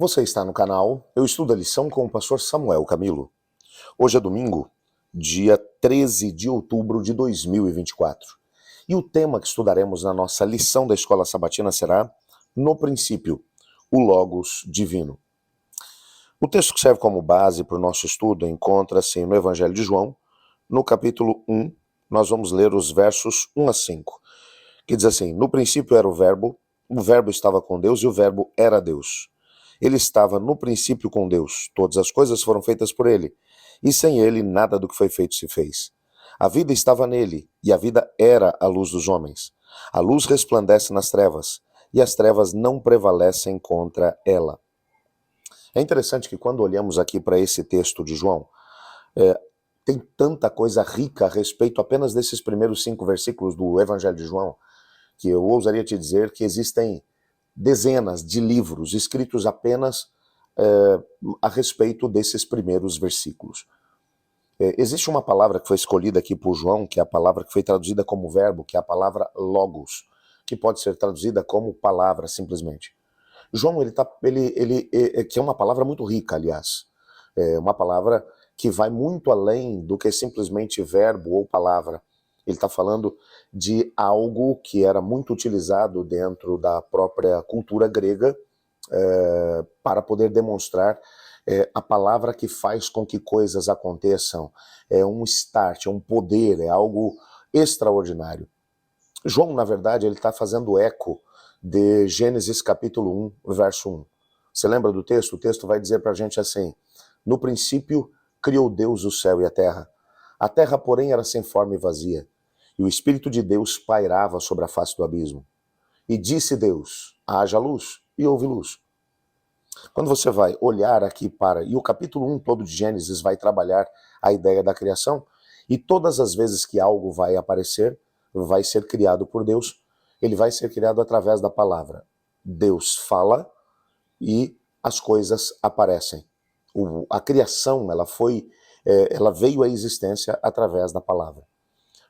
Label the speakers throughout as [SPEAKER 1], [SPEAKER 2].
[SPEAKER 1] Você está no canal Eu Estudo a Lição com o pastor Samuel Camilo. Hoje é domingo, dia 13 de outubro de 2024. E o tema que estudaremos na nossa lição da Escola Sabatina será, no princípio, o Logos Divino. O texto que serve como base para o nosso estudo encontra-se no Evangelho de João, no capítulo 1, nós vamos ler os versos 1 a 5, que diz assim: No princípio era o Verbo estava com Deus e o Verbo era Deus. Ele estava no princípio com Deus. Todas as coisas foram feitas por ele, e sem ele nada do que foi feito se fez. A vida estava nele, e a vida era a luz dos homens. A luz resplandece nas trevas, e as trevas não prevalecem contra ela. É interessante que quando olhamos aqui para esse texto de João, tem tanta coisa rica a respeito apenas desses primeiros 5 versículos do Evangelho de João, que eu ousaria te dizer que existem dezenas de livros escritos apenas a respeito desses primeiros versículos. Existe uma palavra que foi escolhida aqui por João, que é a palavra que foi traduzida como verbo, que é a palavra logos, que pode ser traduzida como palavra, simplesmente. João, que é uma palavra muito rica, aliás. É uma palavra que vai muito além do que simplesmente verbo ou palavra. Ele está falando de algo que era muito utilizado dentro da própria cultura grega para poder demonstrar a palavra que faz com que coisas aconteçam. É um start, é um poder, é algo extraordinário. João, na verdade, ele está fazendo eco de Gênesis capítulo 1, verso 1. Você lembra do texto? O texto vai dizer para a gente assim: No princípio criou Deus o céu e a terra. A terra, porém, era sem forma e vazia, e o Espírito de Deus pairava sobre a face do abismo. E disse Deus: haja luz, e houve luz. Quando você vai olhar aqui para... E o capítulo 1 todo de Gênesis vai trabalhar a ideia da criação, e todas as vezes que algo vai aparecer, vai ser criado por Deus, ele vai ser criado através da palavra. Deus fala e as coisas aparecem. A criação, ela veio à existência através da palavra.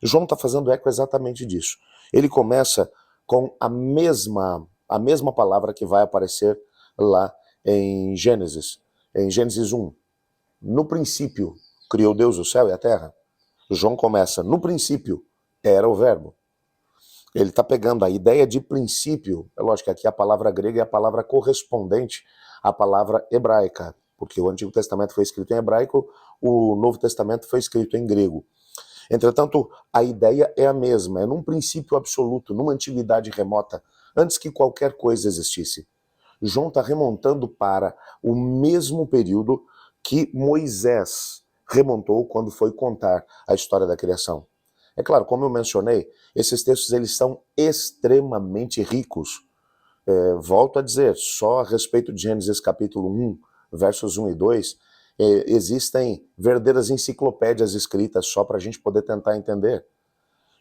[SPEAKER 1] João está fazendo eco exatamente disso. Ele começa com a mesma palavra que vai aparecer lá em Gênesis 1. No princípio criou Deus o céu e a terra. João começa, no princípio era o verbo. Ele está pegando a ideia de princípio, é lógico que aqui a palavra grega é a palavra correspondente à palavra hebraica, porque o Antigo Testamento foi escrito em hebraico, o Novo Testamento foi escrito em grego. Entretanto, a ideia é a mesma, é num princípio absoluto, numa antiguidade remota, antes que qualquer coisa existisse. João está remontando para o mesmo período que Moisés remontou quando foi contar a história da criação. É claro, como eu mencionei, esses textos eles são extremamente ricos. Volto a dizer, só a respeito de Gênesis capítulo 1, versos 1 e 2, existem verdadeiras enciclopédias escritas só para a gente poder tentar entender.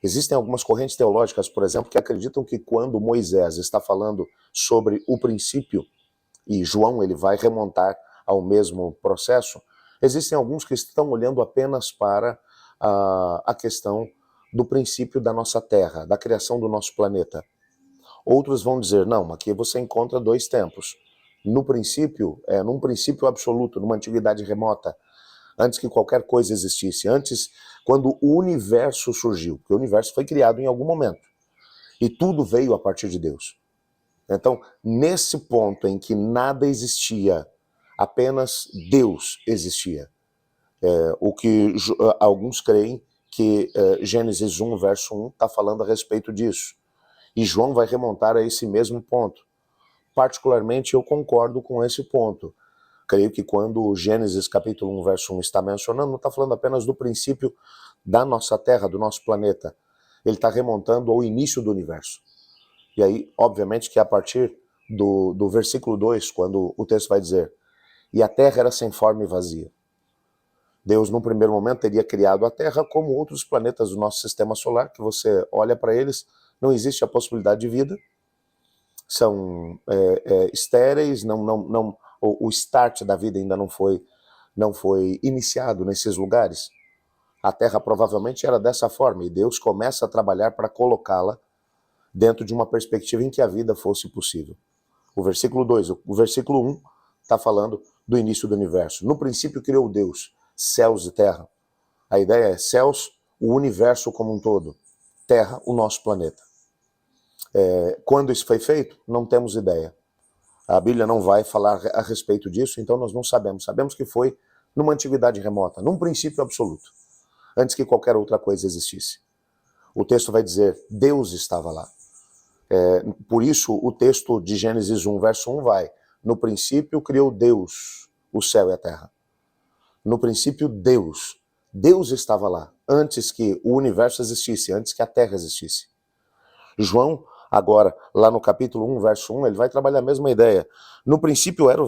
[SPEAKER 1] Existem algumas correntes teológicas, por exemplo, que acreditam que quando Moisés está falando sobre o princípio, e João ele vai remontar ao mesmo processo, existem alguns que estão olhando apenas para a questão do princípio da nossa Terra, da criação do nosso planeta. Outros vão dizer, não, aqui você encontra 2 tempos. No princípio, num princípio absoluto, numa antiguidade remota, antes que qualquer coisa existisse, antes, quando o universo surgiu, porque o universo foi criado em algum momento, e tudo veio a partir de Deus. Então, nesse ponto em que nada existia, apenas Deus existia. O que alguns creem que Gênesis 1, verso 1, está falando a respeito disso. E João vai remontar a esse mesmo ponto. Particularmente, eu concordo com esse ponto. Creio que quando Gênesis capítulo 1, verso 1 está mencionando, não está falando apenas do princípio da nossa Terra, do nosso planeta. Ele está remontando ao início do universo. E aí, obviamente, que a partir do versículo 2, quando o texto vai dizer, e a Terra era sem forma e vazia. Deus, num primeiro momento, teria criado a Terra como outros planetas do nosso sistema solar, que você olha para eles, não existe a possibilidade de vida, são estéreis, o start da vida ainda não foi iniciado nesses lugares. A Terra provavelmente era dessa forma, e Deus começa a trabalhar para colocá-la dentro de uma perspectiva em que a vida fosse possível. O versículo 2, o versículo 1 está falando do início do universo. No princípio criou Deus céus e terra. A ideia é céus, o universo como um todo. Terra, o nosso planeta. Quando isso foi feito, não temos ideia. A Bíblia não vai falar a respeito disso, então nós não sabemos. Sabemos que foi numa antiguidade remota, num princípio absoluto, antes que qualquer outra coisa existisse. O texto vai dizer, Deus estava lá. Por isso, o texto de Gênesis 1, verso 1 vai, no princípio criou Deus o céu e a terra. No princípio, Deus estava lá, antes que o universo existisse, antes que a terra existisse. João, agora, lá no capítulo 1, verso 1, ele vai trabalhar a mesma ideia. No princípio era o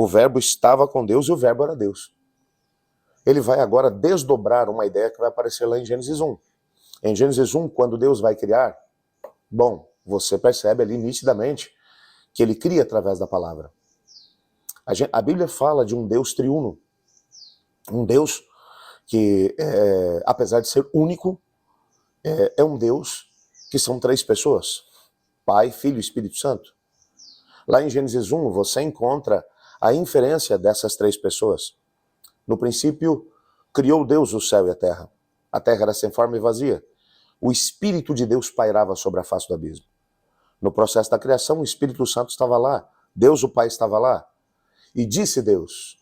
[SPEAKER 1] verbo estava com Deus e o verbo era Deus. Ele vai agora desdobrar uma ideia que vai aparecer lá em Gênesis 1. Em Gênesis 1, quando Deus vai criar, bom, você percebe ali nitidamente que ele cria através da palavra. A Bíblia fala de um Deus triuno, um Deus que, apesar de ser único, é um Deus que são três pessoas, Pai, Filho e Espírito Santo. Lá em Gênesis 1, você encontra a inferência dessas três pessoas. No princípio, criou Deus o céu e a terra. A terra era sem forma e vazia. O Espírito de Deus pairava sobre a face do abismo. No processo da criação, o Espírito Santo estava lá. Deus, o Pai, estava lá. E disse Deus.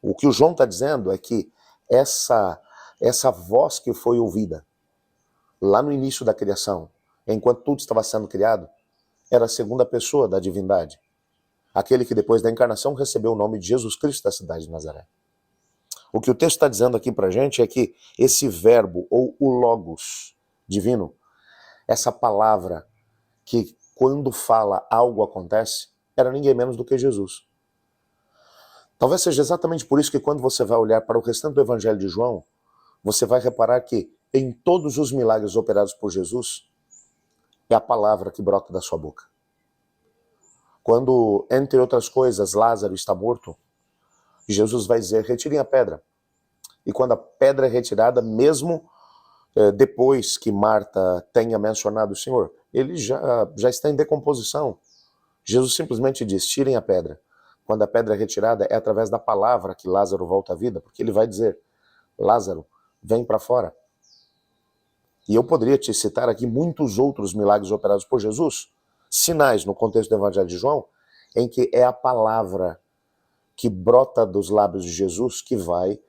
[SPEAKER 1] O que o João está dizendo é que essa voz que foi ouvida lá no início da criação, enquanto tudo estava sendo criado, era a segunda pessoa da divindade. Aquele que depois da encarnação recebeu o nome de Jesus Cristo da cidade de Nazaré. O que o texto está dizendo aqui para a gente é que esse verbo, ou o logos divino, essa palavra que quando fala algo acontece, era ninguém menos do que Jesus. Talvez seja exatamente por isso que quando você vai olhar para o restante do Evangelho de João, você vai reparar que em todos os milagres operados por Jesus, é a palavra que brota da sua boca. Quando, entre outras coisas, Lázaro está morto, Jesus vai dizer, retirem a pedra. E quando a pedra é retirada, mesmo depois que Marta tenha mencionado o Senhor, ele já está em decomposição. Jesus simplesmente diz, tirem a pedra. Quando a pedra é retirada, é através da palavra que Lázaro volta à vida, porque ele vai dizer, Lázaro, vem para fora. E eu poderia te citar aqui muitos outros milagres operados por Jesus, sinais no contexto do Evangelho de João, em que é a palavra que brota dos lábios de Jesus que vai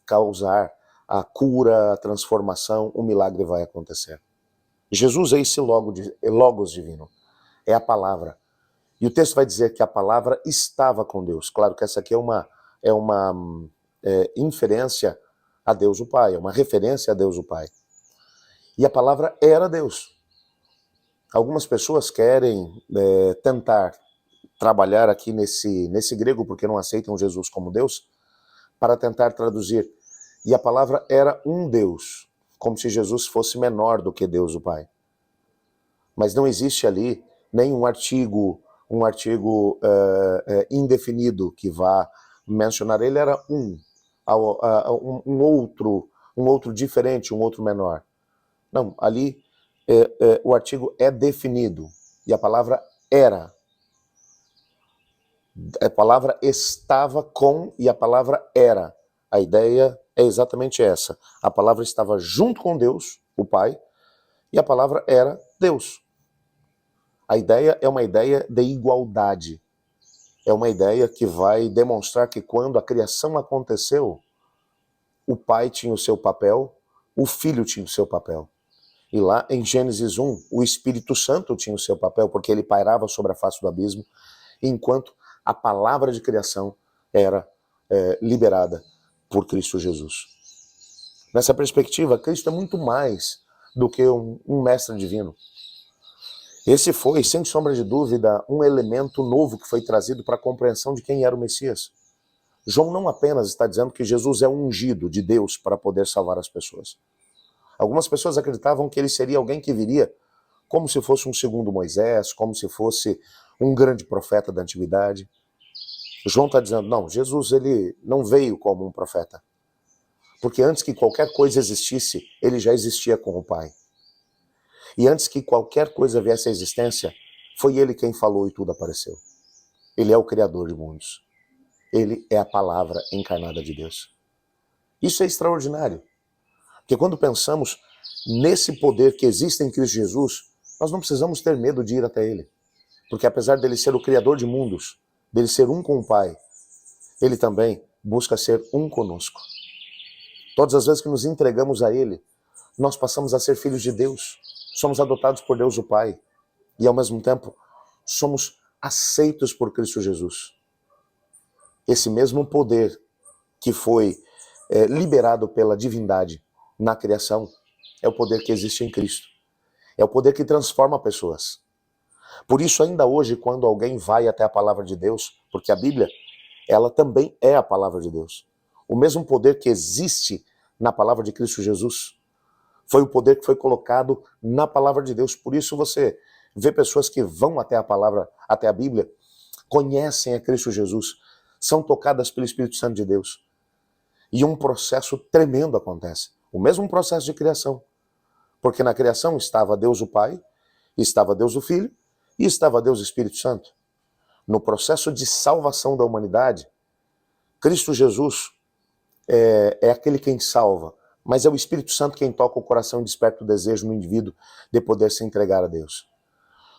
[SPEAKER 1] causar a cura, a transformação, o milagre vai acontecer. Jesus é esse logos divino, é a palavra. E o texto vai dizer que a palavra estava com Deus. Claro que essa aqui é uma inferência a Deus o Pai, é uma referência a Deus o Pai. E a palavra era Deus. Algumas pessoas querem tentar trabalhar aqui nesse grego, porque não aceitam Jesus como Deus, para tentar traduzir. E a palavra era um Deus, como se Jesus fosse menor do que Deus o Pai. Mas não existe ali nem um artigo indefinido que vá mencionar. Ele era um outro diferente, um outro menor. Não, ali o artigo é definido e a palavra era. A palavra estava com e a palavra era. A ideia é exatamente essa. A palavra estava junto com Deus, o Pai, e a palavra era Deus. A ideia é uma ideia de igualdade. É uma ideia que vai demonstrar que quando a criação aconteceu, o Pai tinha o seu papel, o Filho tinha o seu papel. E lá em Gênesis 1, o Espírito Santo tinha o seu papel, porque ele pairava sobre a face do abismo, enquanto a palavra de criação era liberada por Cristo Jesus. Nessa perspectiva, Cristo é muito mais do que um mestre divino. Esse foi, sem sombra de dúvida, um elemento novo que foi trazido para a compreensão de quem era o Messias. João não apenas está dizendo que Jesus é ungido de Deus para poder salvar as pessoas. Algumas pessoas acreditavam que ele seria alguém que viria como se fosse um segundo Moisés, como se fosse um grande profeta da antiguidade. João está dizendo, não, Jesus ele não veio como um profeta. Porque antes que qualquer coisa existisse, ele já existia com o Pai. E antes que qualquer coisa viesse à existência, foi ele quem falou e tudo apareceu. Ele é o Criador de mundos. Ele é a palavra encarnada de Deus. Isso é extraordinário. Porque quando pensamos nesse poder que existe em Cristo Jesus, nós não precisamos ter medo de ir até Ele. Porque apesar dele ser o Criador de mundos, dele ser um com o Pai, Ele também busca ser um conosco. Todas as vezes que nos entregamos a Ele, nós passamos a ser filhos de Deus. Somos adotados por Deus o Pai. E ao mesmo tempo, somos aceitos por Cristo Jesus. Esse mesmo poder que foi liberado pela divindade na criação é o poder que existe em Cristo. É o poder que transforma pessoas. Por isso, ainda hoje, quando alguém vai até a palavra de Deus, porque a Bíblia, ela também é a palavra de Deus. O mesmo poder que existe na palavra de Cristo Jesus foi o poder que foi colocado na palavra de Deus. Por isso você vê pessoas que vão até a palavra, até a Bíblia, conhecem a Cristo Jesus, são tocadas pelo Espírito Santo de Deus. E um processo tremendo acontece. O mesmo processo de criação. Porque na criação estava Deus o Pai, estava Deus o Filho e estava Deus o Espírito Santo. No processo de salvação da humanidade, Cristo Jesus é aquele quem salva, mas é o Espírito Santo quem toca o coração e desperta o desejo no indivíduo de poder se entregar a Deus.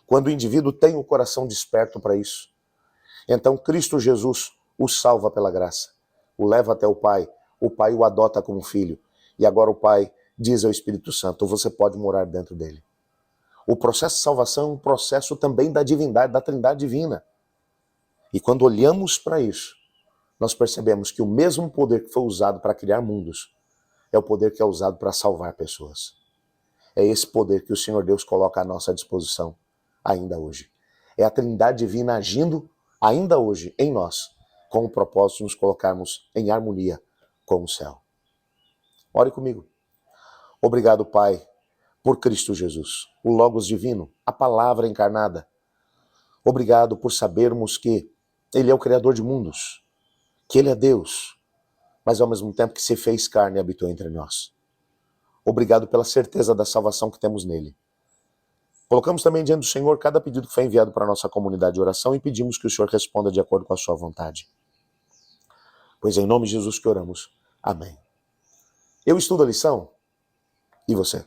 [SPEAKER 1] Quando o indivíduo tem o coração desperto para isso, então Cristo Jesus o salva pela graça, o leva até o Pai o adota como filho, e agora o Pai diz ao Espírito Santo, você pode morar dentro dele. O processo de salvação é um processo também da divindade, da Trindade divina. E quando olhamos para isso, nós percebemos que o mesmo poder que foi usado para criar mundos é o poder que é usado para salvar pessoas. É esse poder que o Senhor Deus coloca à nossa disposição ainda hoje. É a Trindade divina agindo ainda hoje em nós, com o propósito de nos colocarmos em harmonia com o céu. Ore comigo. Obrigado, Pai, por Cristo Jesus, o Logos divino, a palavra encarnada. Obrigado por sabermos que Ele é o Criador de mundos, que Ele é Deus, mas ao mesmo tempo que se fez carne e habitou entre nós. Obrigado pela certeza da salvação que temos nele. Colocamos também diante do Senhor cada pedido que foi enviado para a nossa comunidade de oração e pedimos que o Senhor responda de acordo com a sua vontade. Pois é em nome de Jesus que oramos. Amém. Eu estudo a lição e você?